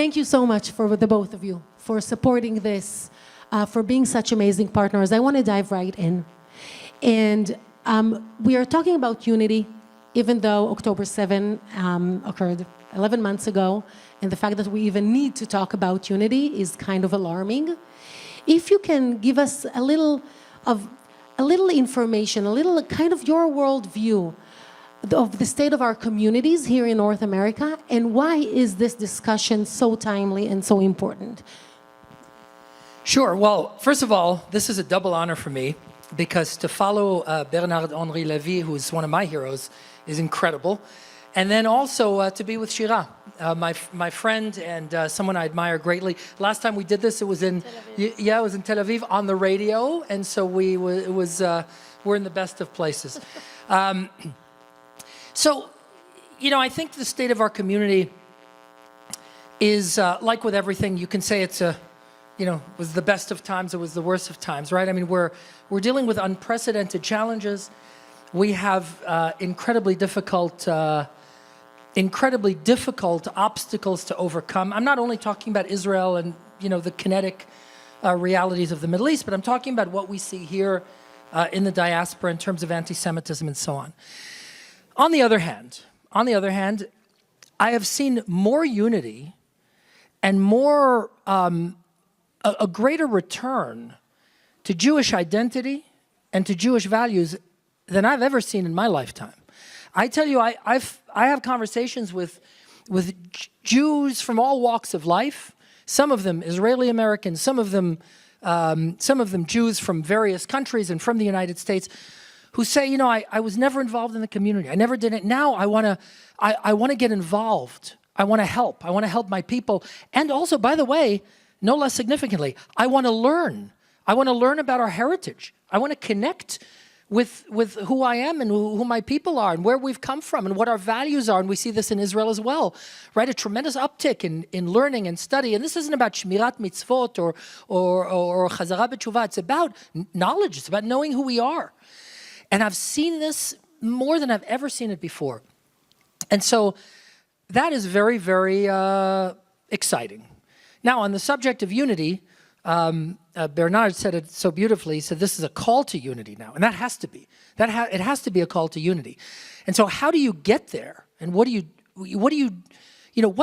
Thank you so much for the both of you for supporting this, for being such amazing partners. I want to dive right in. And we are talking about unity, even though October 7 occurred 11 months ago, and the fact that we even need to talk about unity is kind of alarming. If you can give us a little information, a little kind of your worldview of the state of our communities here in North America, and why is this discussion so timely and so important? Sure. Well, first of all, this is a double honor for me, because to follow Bernard-Henri Lévy, who is one of my heroes, is incredible. And then also to be with Shira, my friend and someone I admire greatly. Last time we did this, it was in it was in Tel Aviv on the radio, and so we're in the best of places. So, I think the state of our community is like with everything. You can say it's was the best of times, it was the worst of times, right? I mean, we're dealing with unprecedented challenges. We have incredibly difficult obstacles to overcome. I'm not only talking about Israel and the kinetic realities of the Middle East, but I'm talking about what we see here in the diaspora in terms of anti-Semitism and so on. On the other hand, I have seen more unity and more a greater return to Jewish identity and to Jewish values than I've ever seen in my lifetime. I tell you, I have conversations with Jews from all walks of life. Some of them Israeli Americans, some of them Jews from various countries and from the United States, who say, I was never involved in the community. I never did it. Now I want to get involved. I want to help. I want to help my people. And also, by the way, no less significantly, I want to learn. I want to learn about our heritage. I want to connect with who I am and who my people are and where we've come from and what our values are. And we see this in Israel as well, right? A tremendous uptick in learning and study. And this isn't about shmirat mitzvot or chazara b'tshuva. It's about knowledge. It's about knowing who we are. And I've seen this more than I've ever seen it before. And so that is very, very exciting. Now, on the subject of unity, Bernard said it so beautifully. He said, this is a call to unity now. And that has to be. It has to be a call to unity. And so how do you get there? And what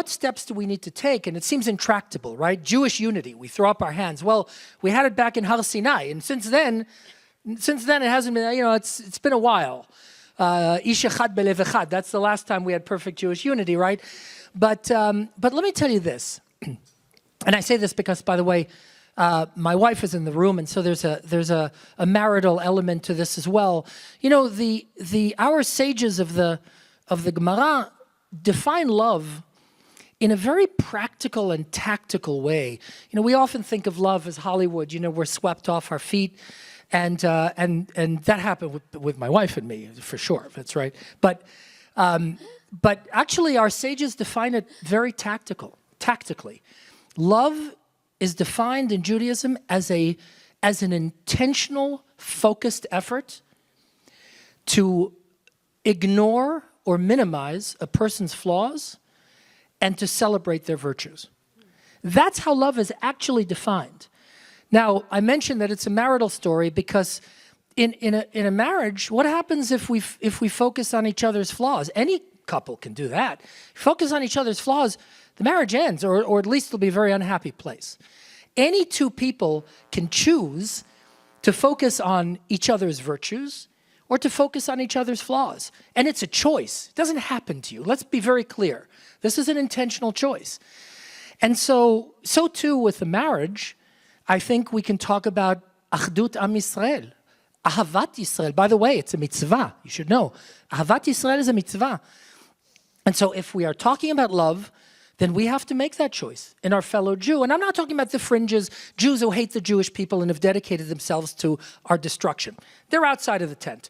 steps do we need to take? And it seems intractable, right? Jewish unity, we throw up our hands. Well, we had it back in Har Sinai. And since then it hasn't been, it's been a while. Ish echad belev echad. That's the last time we had perfect Jewish unity, right? But let me tell you this. And I say this because, by the way, my wife is in the room, and so there's a marital element to this as well. Our sages of the Gemara define love in a very practical and tactical way. We often think of love as Hollywood. We're swept off our feet, and that happened with my wife and me for sure. That's right. But actually, our sages define it very tactically. Love is defined in Judaism as an intentional, focused effort to ignore or minimize a person's flaws and to celebrate their virtues. That's how love is actually defined. Now, I mentioned that it's a marital story because in a marriage, what happens if we focus on each other's flaws? Any couple can do that. Focus on each other's flaws, the marriage ends, or at least it'll be a very unhappy place. Any two people can choose to focus on each other's virtues or to focus on each other's flaws. And it's a choice. It doesn't happen to you. Let's be very clear. This is an intentional choice. And so too with the marriage, I think we can talk about Achdut Am Yisrael, Ahavat Yisrael. By the way, it's a mitzvah. You should know. Ahavat Yisrael is a mitzvah. And so if we are talking about love, then we have to make that choice in our fellow Jew. And I'm not talking about the fringes, Jews who hate the Jewish people and have dedicated themselves to our destruction. They're outside of the tent.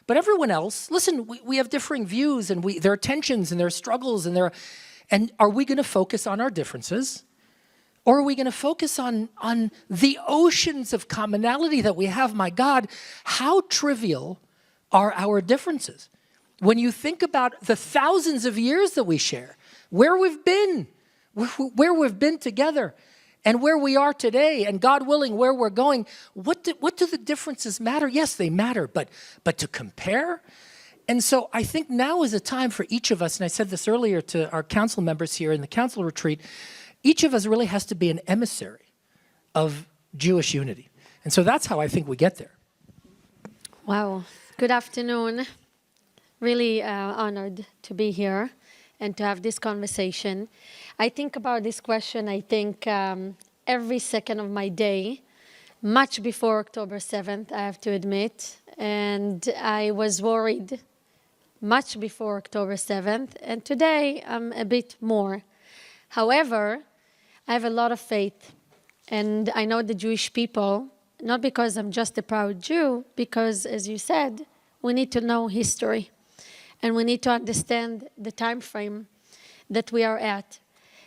But everyone else, listen, we have differing views, and there are tensions and there are struggles, and are we going to focus on our differences? Or are we going to focus on the oceans of commonality that we have? My God, how trivial are our differences? When you think about the thousands of years that we share, where we've been, where we've been together and where we are today, and God willing, where we're going, what do the differences matter? Yes, they matter, but to compare? And so I think now is a time for each of us, and I said this earlier to our council members here in the council retreat, each of us really has to be an emissary of Jewish unity. And so that's how I think we get there. Wow. Good afternoon. Really honored to be here and to have this conversation. I think about this question, I think every second of my day, much before October 7th, I have to admit. And I was worried much before October 7th. And today, I'm a bit more. However, I have a lot of faith. And I know the Jewish people, not because I'm just a proud Jew, because, as you said, we need to know history. And we need to understand the time frame that we are at.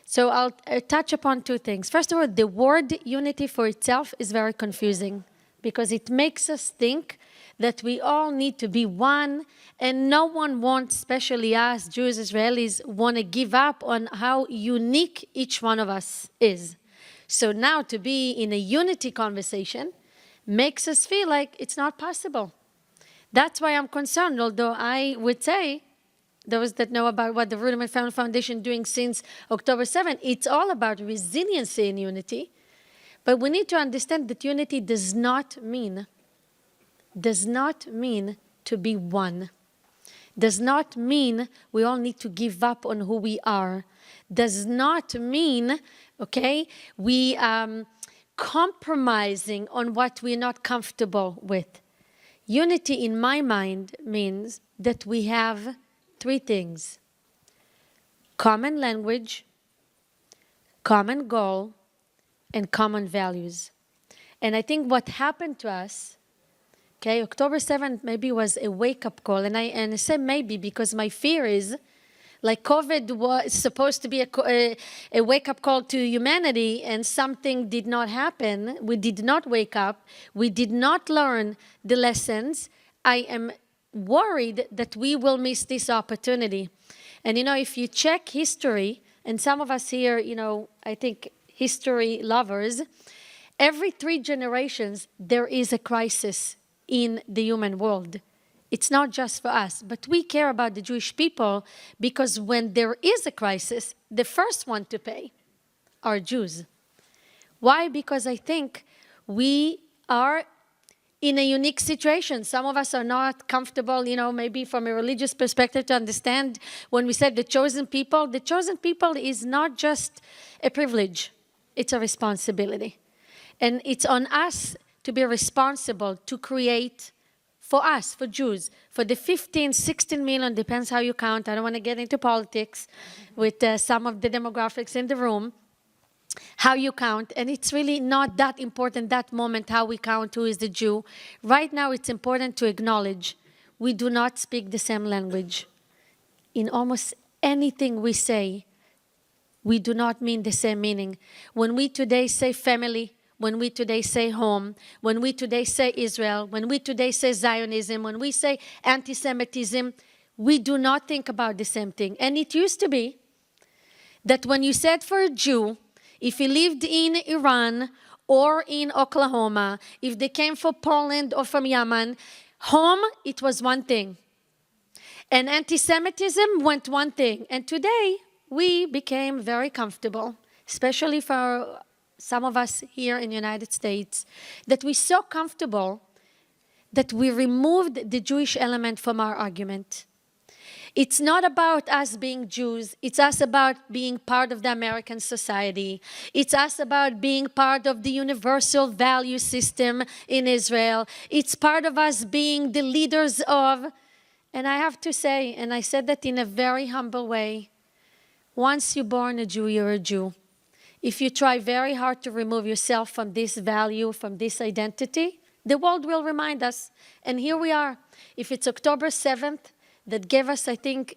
So I'll touch upon two things. First of all, the word unity for itself is very confusing because it makes us think that we all need to be one, and no one wants, especially us, Jews, Israelis, want to give up on how unique each one of us is. So now to be in a unity conversation makes us feel like it's not possible. That's why I'm concerned, although I would say, those that know about what the Ruderman Family Foundation is doing since October 7th, it's all about resiliency and unity. But we need to understand that unity does not mean to be one. Does not mean we all need to give up on who we are. Does not mean, okay, we compromising on what we're not comfortable with. Unity, in my mind, means that we have three things: common language, common goal, and common values. And I think what happened to us, okay, October 7th maybe was a wake-up call. And I say maybe because my fear is, like COVID was supposed to be a wake-up call to humanity, and something did not happen. We did not wake up. We did not learn the lessons. I am worried that we will miss this opportunity. And, you know, if you check history, and some of us here, you know, I think history lovers, every 3 generations, there is a crisis in the human world. It's not just for us, but we care about the Jewish people because when there is a crisis, the first one to pay are Jews. Why? Because I think we are in a unique situation. Some of us are not comfortable, you know, maybe from a religious perspective to understand when we said the chosen people is not just a privilege, it's a responsibility. And it's on us to be responsible to create for us, for Jews, for the 15, 16 million, depends how you count. I don't want to get into politics with some of the demographics in the room, how you count. And it's really not that important, that moment, how we count who is the Jew. Right now, it's important to acknowledge we do not speak the same language. In almost anything we say, we do not mean the same meaning. When we today say family, when we today say home, when we today say Israel, when we today say Zionism, when we say anti-Semitism, we do not think about the same thing. And it used to be that when you said for a Jew, if he lived in Iran or in Oklahoma, if they came from Poland or from Yemen, home, it was one thing. And anti-Semitism went one thing. And today, we became very comfortable, especially for some of us here in the United States, that we're so comfortable that we removed the Jewish element from our argument. It's not about us being Jews. It's us about being part of the American society. It's us about being part of the universal value system in Israel. It's part of us being the leaders of, and I have to say, and I said that in a very humble way, once you're born a Jew, you're a Jew. If you try very hard to remove yourself from this value, from this identity, the world will remind us. And here we are. If it's October 7th, that gave us, I think,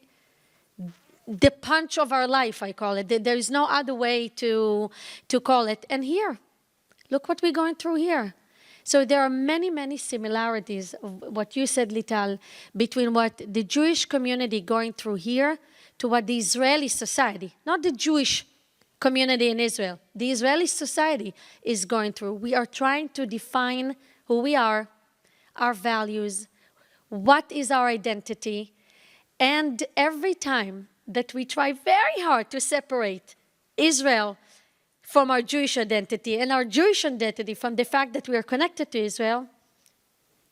the punch of our life, I call it. There is no other way to call it. And here, look what we're going through here. So there are many, many similarities of what you said, Lital, between what the Jewish community going through here to what the Israeli society, not the Jewish community in Israel. The Israeli society is going through. We are trying to define who we are, our values, what is our identity, and every time that we try very hard to separate Israel from our Jewish identity and our Jewish identity from the fact that we are connected to Israel,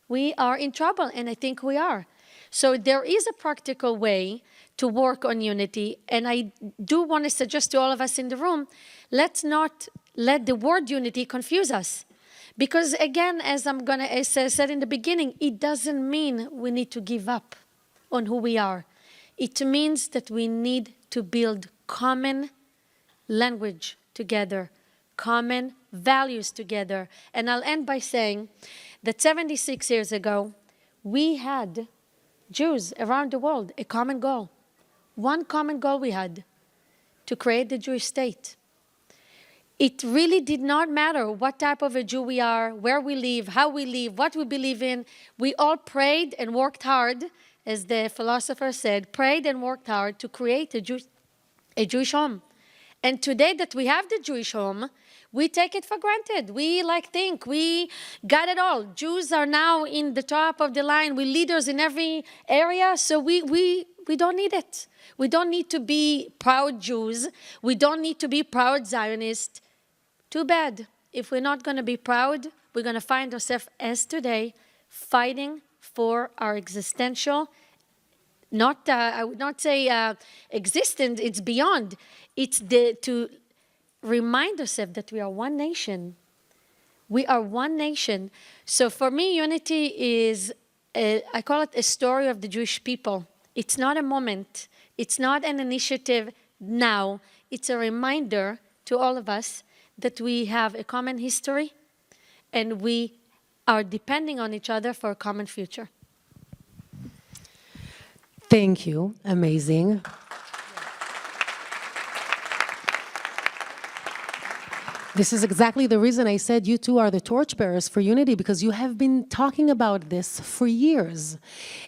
we are in trouble, and I think we are. So there is a practical way to work on unity, and I do want to suggest to all of us in the room, let's not let the word unity confuse us. Because again, as I said in the beginning, it doesn't mean we need to give up on who we are. It means that we need to build common language together, common values together. And I'll end by saying that 76 years ago, we had Jews around the world a common goal. One common goal we had, to create the Jewish state. It really did not matter what type of a Jew we are, where we live, how we live, what we believe in. We all prayed and worked hard, as the philosopher said, prayed and worked hard to create a Jewish home. And today that we have the Jewish home, we take it for granted. We think we got it all. Jews are now in the top of the line. We're leaders in every area, so we don't need it. We don't need to be proud Jews. We don't need to be proud Zionists. Too bad. If we're not going to be proud, we're going to find ourselves, as today, fighting for our existential, I would not say existence, it's beyond. It's to remind ourselves that we are one nation. We are one nation. So for me, unity is, I call it a story of the Jewish people. It's not a moment. It's not an initiative now. It's a reminder to all of us that we have a common history and we are depending on each other for a common future. Thank you. Amazing. This is exactly the reason I said you two are the torchbearers for unity, because you have been talking about this for years.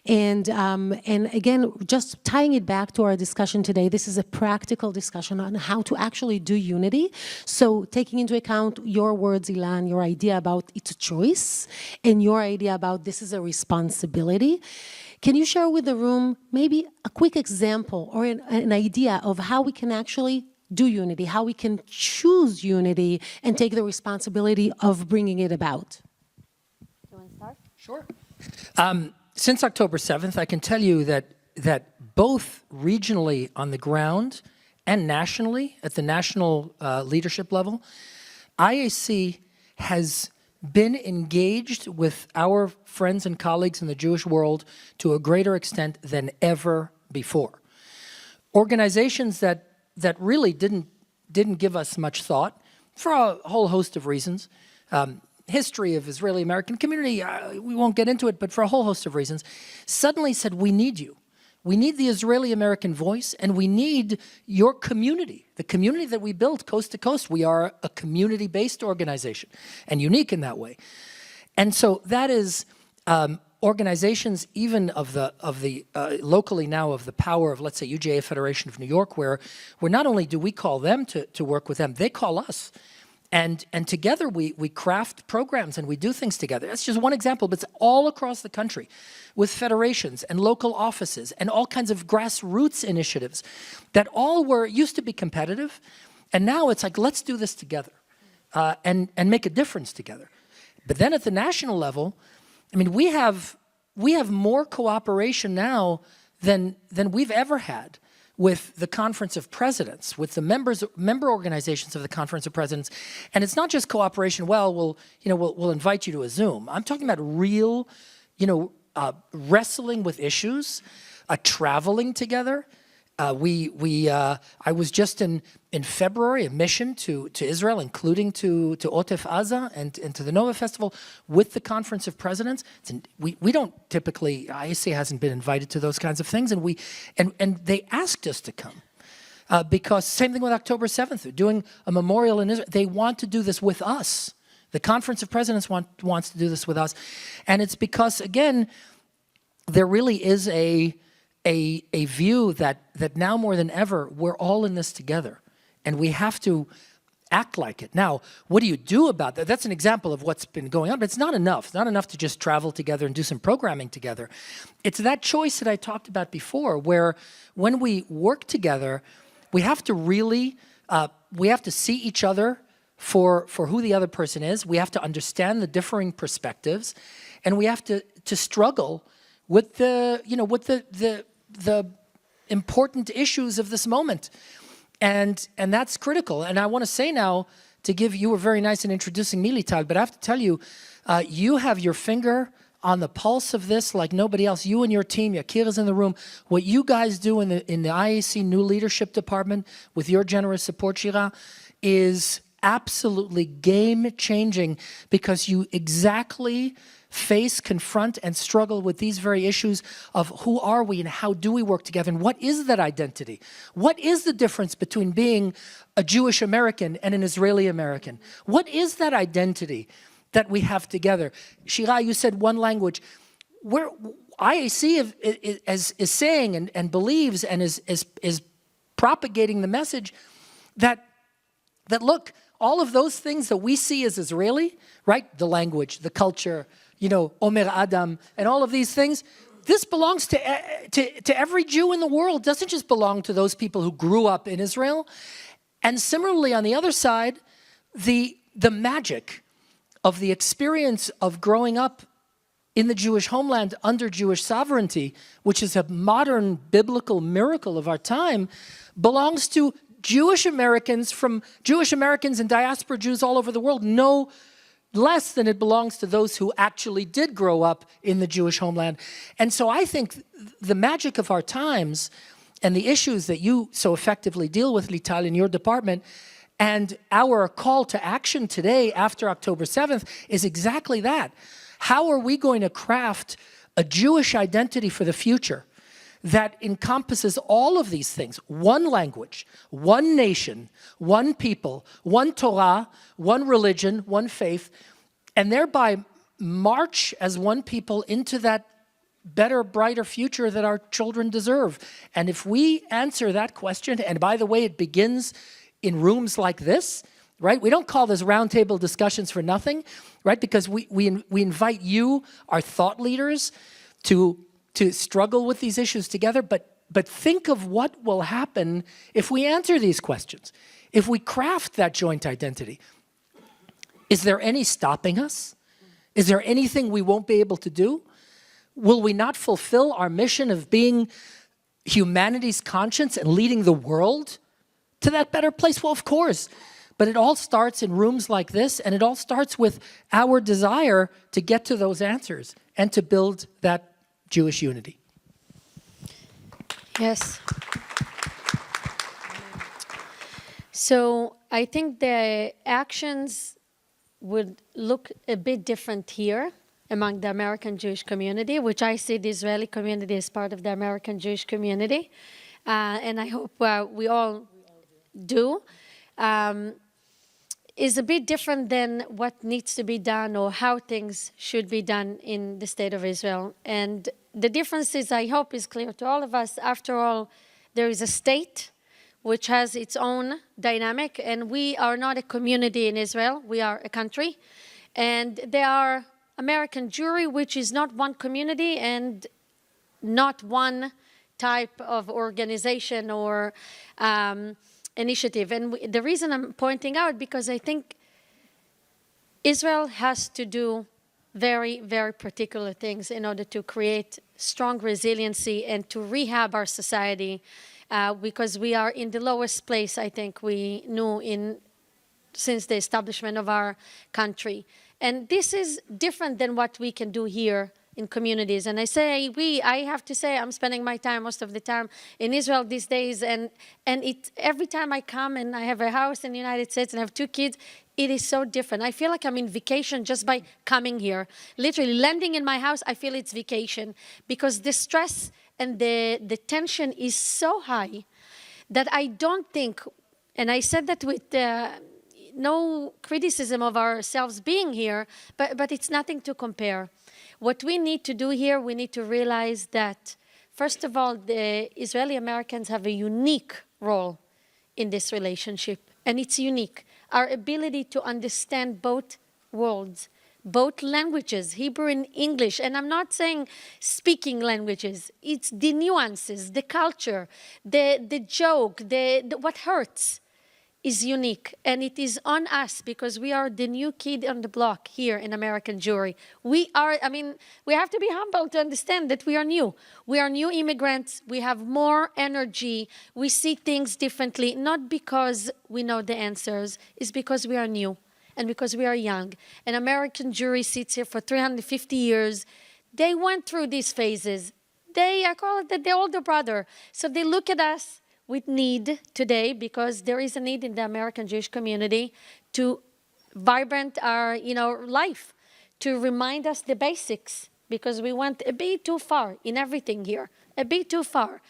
And again, just tying it back to our discussion today, this is a practical discussion on how to actually do unity. So taking into account your words, Elan, your idea about it's a choice, and your idea about this is a responsibility. Can you share with the room maybe a quick example or an idea of how we can actually do unity, how we can choose unity and take the responsibility of bringing it about? You want to start? Sure. Since October 7th, I can tell you that both regionally on the ground and nationally, at the national leadership level, IAC has been engaged with our friends and colleagues in the Jewish world to a greater extent than ever before. Organizations that really didn't give us much thought for a whole host of reasons. History of Israeli-American community, we won't get into it, but for a whole host of reasons, suddenly said, we need you. We need the Israeli-American voice, and we need your community, the community that we built coast to coast. We are a community-based organization and unique in that way. And so that is organizations even of the locally now of the power of, let's say, UJA Federation of New York, where not only do we call them to work with them, they call us. And together we craft programs and we do things together. That's just one example, but it's all across the country with federations and local offices and all kinds of grassroots initiatives that all used to be competitive. And now it's like, let's do this together and make a difference together. But then at the national level, I mean, we have more cooperation now than we've ever had with the Conference of Presidents, with the member organizations of the Conference of Presidents. And it's not just cooperation, well, we'll invite you to a Zoom. I'm talking about real, wrestling with issues, traveling together. I was just in February, a mission to Israel, including to Otef Aza and to the Nova Festival with the Conference of Presidents. We don't typically, IAC hasn't been invited to those kinds of things, and they asked us to come. Because same thing with October 7th, they're doing a memorial in Israel. They want to do this with us. The Conference of Presidents wants to do this with us. And it's because, again, there really is a view that now more than ever, we're all in this together. and we have to act like it. Now, what do you do about that? That's an example of what's been going on, but it's not enough. It's not enough to just travel together and do some programming together. It's that choice that I talked about before, where when we work together, we have to really, we have to see each other for who the other person is. We have to understand the differing perspectives, and we have to struggle with the, with the important issues of this moment. And that's critical. And I want to say now, you were very nice in introducing me, Lital, but I have to tell you, you have your finger on the pulse of this like nobody else. You and your team, Yakir is in the room. What you guys do in the IAC New Leadership Department with your generous support, Shira, is absolutely game-changing, because you exactly face, confront, and struggle with these very issues of who are we and how do we work together, and what is that identity? What is the difference between being a Jewish American and an Israeli American? What is that identity that we have together? Shira, you said one language. Where IAC is saying and believes and is propagating the message that look, all of those things that we see as Israeli, right? The language, the culture, Omer Adam, and all of these things, this belongs to every Jew in the world. It doesn't just belong to those people who grew up in Israel. And similarly, on the other side, the magic of the experience of growing up in the Jewish homeland under Jewish sovereignty, which is a modern biblical miracle of our time, belongs to Jewish Americans and diaspora Jews all over the world, no less than it belongs to those who actually did grow up in the Jewish homeland. And so I think the magic of our times and the issues that you so effectively deal with, Lital, in your department, and our call to action today after October 7th is exactly that. How are we going to craft a Jewish identity for the future that encompasses all of these things? One language, one nation, one people, one Torah, one religion, one faith, and thereby march as one people into that better, brighter future that our children deserve. And if we answer that question, and by the way, it begins in rooms like this, right? We don't call this roundtable discussions for nothing, right? Because we invite you, our thought leaders, to struggle with these issues together, but think of what will happen if we answer these questions, if we craft that joint identity. Is there any stopping us? Is there anything we won't be able to do? Will we not fulfill our mission of being humanity's conscience and leading the world to that better place? Well, of course. But it all starts in rooms like this, and it all starts with our desire to get to those answers and to build that Jewish unity. Yes. So I think the actions would look a bit different here among the American Jewish community, which I see the Israeli community as part of the American Jewish community. And I hope we all do. Is a bit different than what needs to be done or how things should be done in the state of Israel. And the difference is, I hope, is clear to all of us. After all, there is a state which has its own dynamic, and we are not a community in Israel. We are a country. And there are American Jewry, which is not one community and not one type of organization or initiative. And the reason I'm pointing out, because I think Israel has to do very, very particular things in order to create strong resiliency and to rehab our society, because we are in the lowest place, I think, we knew since the establishment of our country. And this is different than what we can do here in communities. And I say I have to say, I'm spending my time, most of the time, in Israel these days, and every time I come and I have a house in the United States and I have 2 kids, it is so different. I feel like I'm in vacation just by coming here. Literally, landing in my house, I feel it's vacation, because the stress and the tension is so high that I don't think, and I said that with no criticism of ourselves being here, but it's nothing to compare. What we need to do here, we need to realize that, first of all, the Israeli Americans have a unique role in this relationship, and it's unique. Our ability to understand both worlds, both languages, Hebrew and English. And I'm not saying speaking languages. It's the nuances, the culture, the joke, what hurts is unique. And it is on us because we are the new kid on the block here in American Jewry. We have to be humble to understand that we are new. We are new immigrants. We have more energy. We see things differently, not because we know the answers. It's because we are new and because we are young. And American Jewry sits here for 350 years. They went through these phases. I call it the older brother. So they look at us with need today because there is a need in the American Jewish community to vibrant our life, to remind us the basics because we went a bit too far in everything here, a bit too far.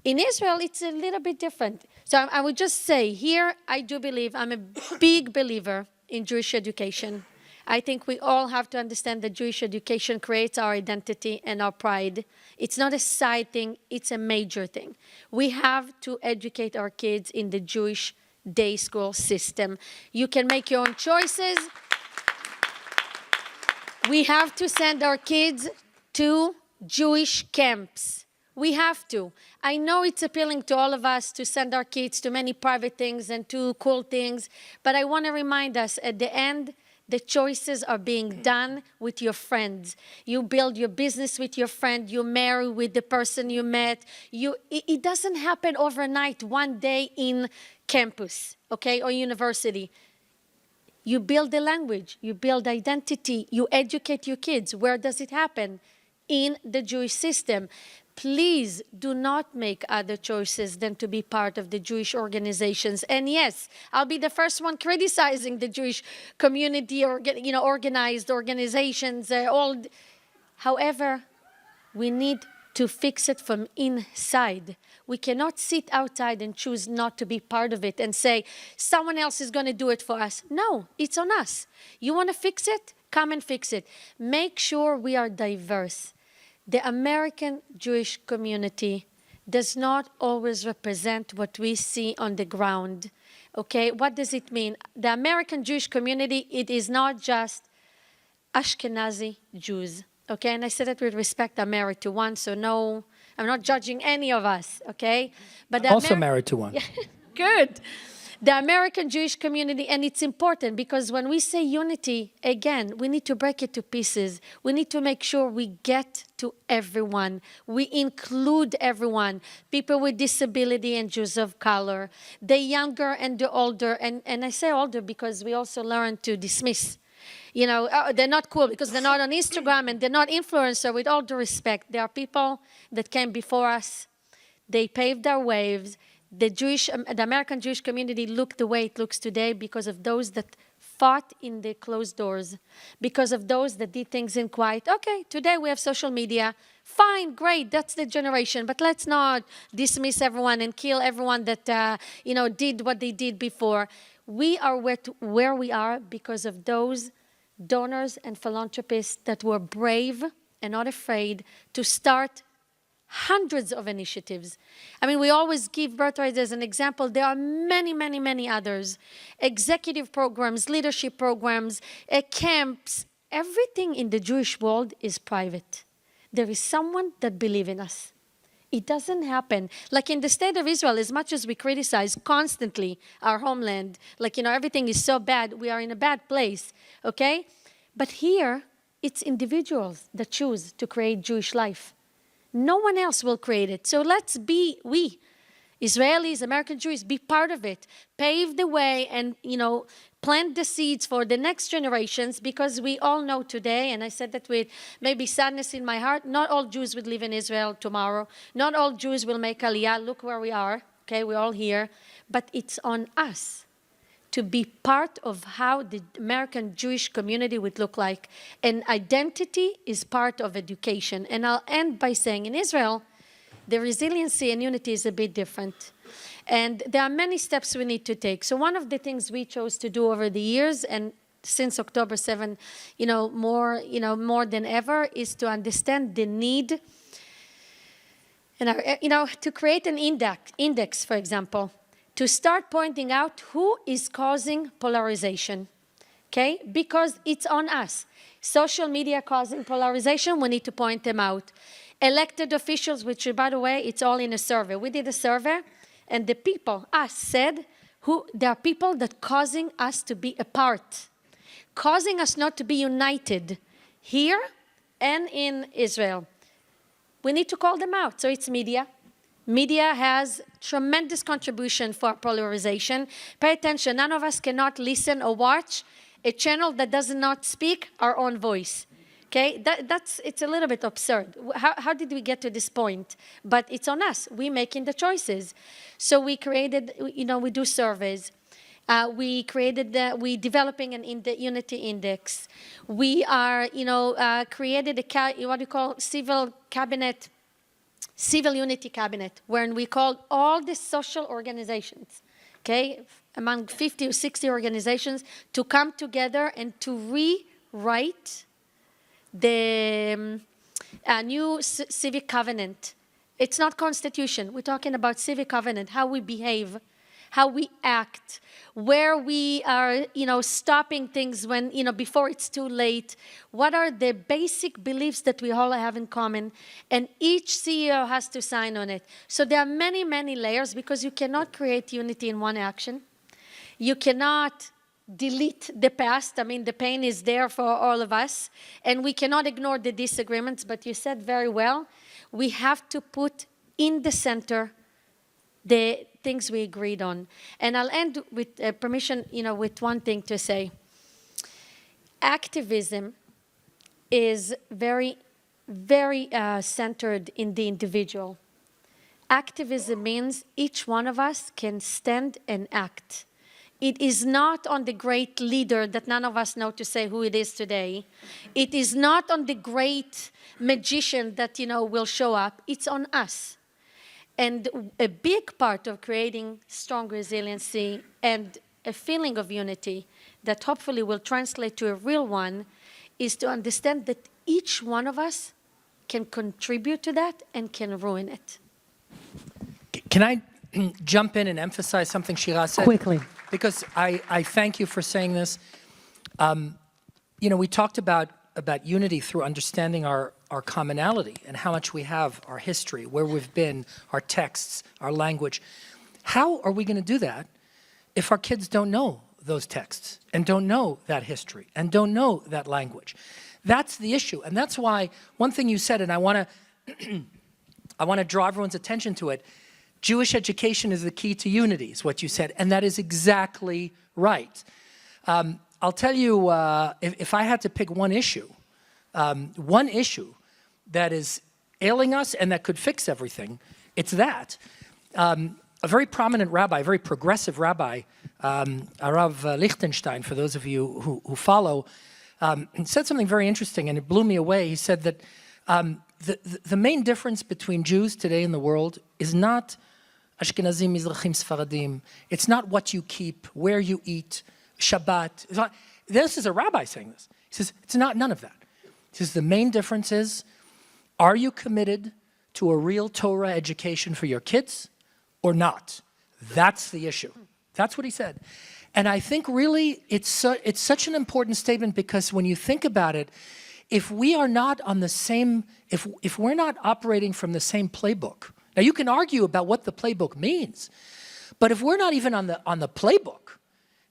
In Israel, it's a little bit different. So I would just say here, I do believe, I'm a big believer in Jewish education. I think we all have to understand that Jewish education creates our identity and our pride. It's not a side thing, it's a major thing. We have to educate our kids in the Jewish day school system. You can make your own choices. We have to send our kids to Jewish camps. We have to. I know it's appealing to all of us to send our kids to many private things and to cool things, but I want to remind us at the end, the choices are being done with your friends. You build your business with your friend. You marry with the person you met. It doesn't happen overnight, one day in campus, okay, or university. You build the language. You build identity. You educate your kids. Where does it happen? In the Jewish system. Please do not make other choices than to be part of the Jewish organizations. And yes, I'll be the first one criticizing the Jewish community or organized organizations. However, we need to fix it from inside. We cannot sit outside and choose not to be part of it and say, someone else is going to do it for us. No, it's on us. You want to fix it? Come and fix it. Make sure we are diverse. The American Jewish community does not always represent what we see on the ground. Okay, what does it mean? The American Jewish community, it is not just Ashkenazi Jews. Okay, and I say that with respect. I'm married to one, so no, I'm not judging any of us. Okay, but I'm also married to one. Good. The American Jewish community, and it's important because when we say unity, again, we need to break it to pieces. We need to make sure we get to everyone. We include everyone, people with disability and Jews of color, the younger and the older. And I say older because we also learn to dismiss. They're not cool because they're not on Instagram and they're not influencer. With all due respect, there are people that came before us. They paved our waves. The American Jewish community looked the way it looks today because of those that fought in the closed doors, because of those that did things in quiet. Okay, today we have social media. Fine, great, that's the generation. But let's not dismiss everyone and kill everyone that did what they did before. We are where we are because of those donors and philanthropists that were brave and not afraid to start hundreds of initiatives. I mean, we always give Birthright as an example. There are many, many, many others. Executive programs, leadership programs, camps. Everything in the Jewish world is private. There is someone that believes in us. It doesn't happen. Like in the state of Israel, as much as we criticize constantly our homeland, everything is so bad, we are in a bad place, okay? But here, it's individuals that choose to create Jewish life. No one else will create it. So let's be, we, Israelis, American Jews, be part of it. Pave the way and, plant the seeds for the next generations because we all know today, and I said that with maybe sadness in my heart, not all Jews would live in Israel tomorrow. Not all Jews will make Aliyah. Look where we are. Okay, we're all here. But it's on us to be part of how the American Jewish community would look like. And identity is part of education. And I'll end by saying in Israel, the resiliency and unity is a bit different. And there are many steps we need to take. So one of the things we chose to do over the years, and since October 7, more than ever, is to understand the need, and to create an index, for example, to start pointing out who is causing polarization, okay? Because it's on us. Social media causing polarization, we need to point them out. Elected officials, which, by the way, it's all in a survey. We did a survey, and the people, us, said there are people that causing us to be apart, causing us not to be united here and in Israel. We need to call them out. So it's media. Media has tremendous contribution for polarization. Pay attention, none of us cannot listen or watch a channel that does not speak our own voice. Okay, it's a little bit absurd. How did we get to this point? But it's on us. We're making the choices. So we created, we do surveys. We developing an unity index. We are, created what we call civil unity cabinet, wherein we called all the social organizations, okay, among 50 or 60 organizations, to come together and to rewrite the new civic covenant. It's not constitution. We're talking about civic covenant, how we behave, how we act, where we are, stopping things when, before it's too late. What are the basic beliefs that we all have in common? And each CEO has to sign on it. So there are many, many layers, because you cannot create unity in one action. You cannot delete the past. I mean, the pain is there for all of us, and we cannot ignore the disagreements, but you said very well, we have to put in the center the things we agreed on. And I'll end with permission, with one thing to say. Activism is very, very centered in the individual. Activism means each one of us can stand and act. It is not on the great leader that none of us know to say who it is today. It is not on the great magician that, will show up. It's on us. And a big part of creating strong resiliency and a feeling of unity that hopefully will translate to a real one is to understand that each one of us can contribute to that and can ruin it. Can I jump in and emphasize something Shira said? Quickly. Because I thank you for saying this. We talked about unity through understanding our commonality and how much we have, our history, where we've been, our texts, our language. How are we going to do that if our kids don't know those texts and don't know that history and don't know that language? That's the issue. And that's why one thing you said, and I want to draw everyone's attention to it, Jewish education is the key to unity, is what you said, and that is exactly right. I'll tell you, if I had to pick one issue that is ailing us and that could fix everything, it's that. A very prominent rabbi, a very progressive rabbi, Rav Lichtenstein, for those of you who follow, said something very interesting, and it blew me away. He said that the main difference between Jews today in the world is not Ashkenazim, Mizrahim, Sfaradim. It's not what you keep, where you eat, Shabbat. This is a rabbi saying this. He says, it's not none of that. He says, the main difference is, are you committed to a real Torah education for your kids or not? That's the issue. That's what he said. And I think really it's such an important statement, because when you think about it, if we are not on the same, if we're not operating from the same playbook, now you can argue about what the playbook means, but if we're not even on the playbook,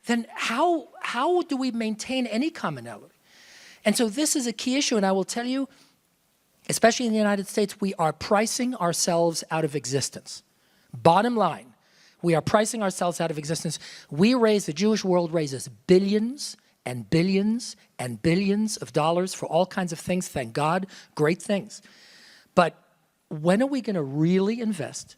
then how do we maintain any commonality? And so this is a key issue, and I will tell you, especially in the United States, we are pricing ourselves out of existence. Bottom line, we are pricing ourselves out of existence. The Jewish world raises billions and billions and billions of dollars for all kinds of things, thank God, great things. But when are we going to really invest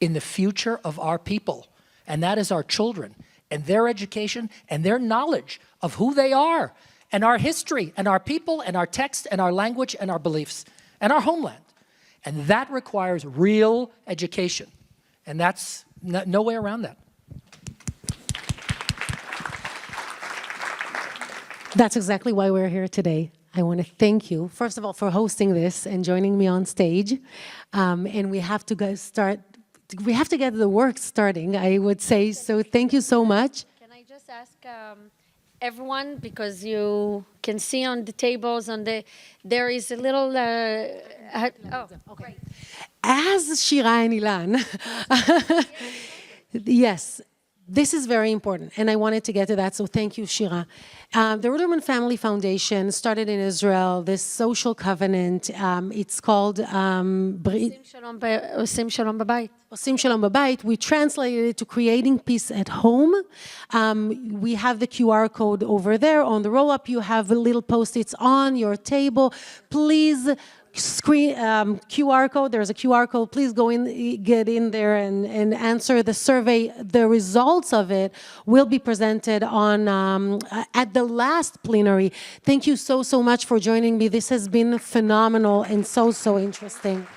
in the future of our people? And that is our children and their education and their knowledge of who they are and our history and our people and our text and our language and our beliefs and our homeland. And that requires real education. And that's no way around that. That's exactly why we're here today. I want to thank you, first of all, for hosting this and joining me on stage. And we have to start we have to get the work starting, I would say. So thank you so much. Can I just ask everyone, because you can see on the tables, there is a little, Okay. As Shira and Elan, yes, this is very important, and I wanted to get to that, so thank you, Shira. The Ruderman Family Foundation started in Israel, this social covenant. It's called Osim Shalom Babayit. Osim Shalom Babayit. We translated it to Creating Peace at Home. We have the QR code over there. On the roll-up, you have little post-its on your table. Please QR code. There's a QR code. Please go in, get in there and answer the survey. The results of it will be presented on at the last plenary. Thank you so much for joining me. This has been phenomenal and so interesting.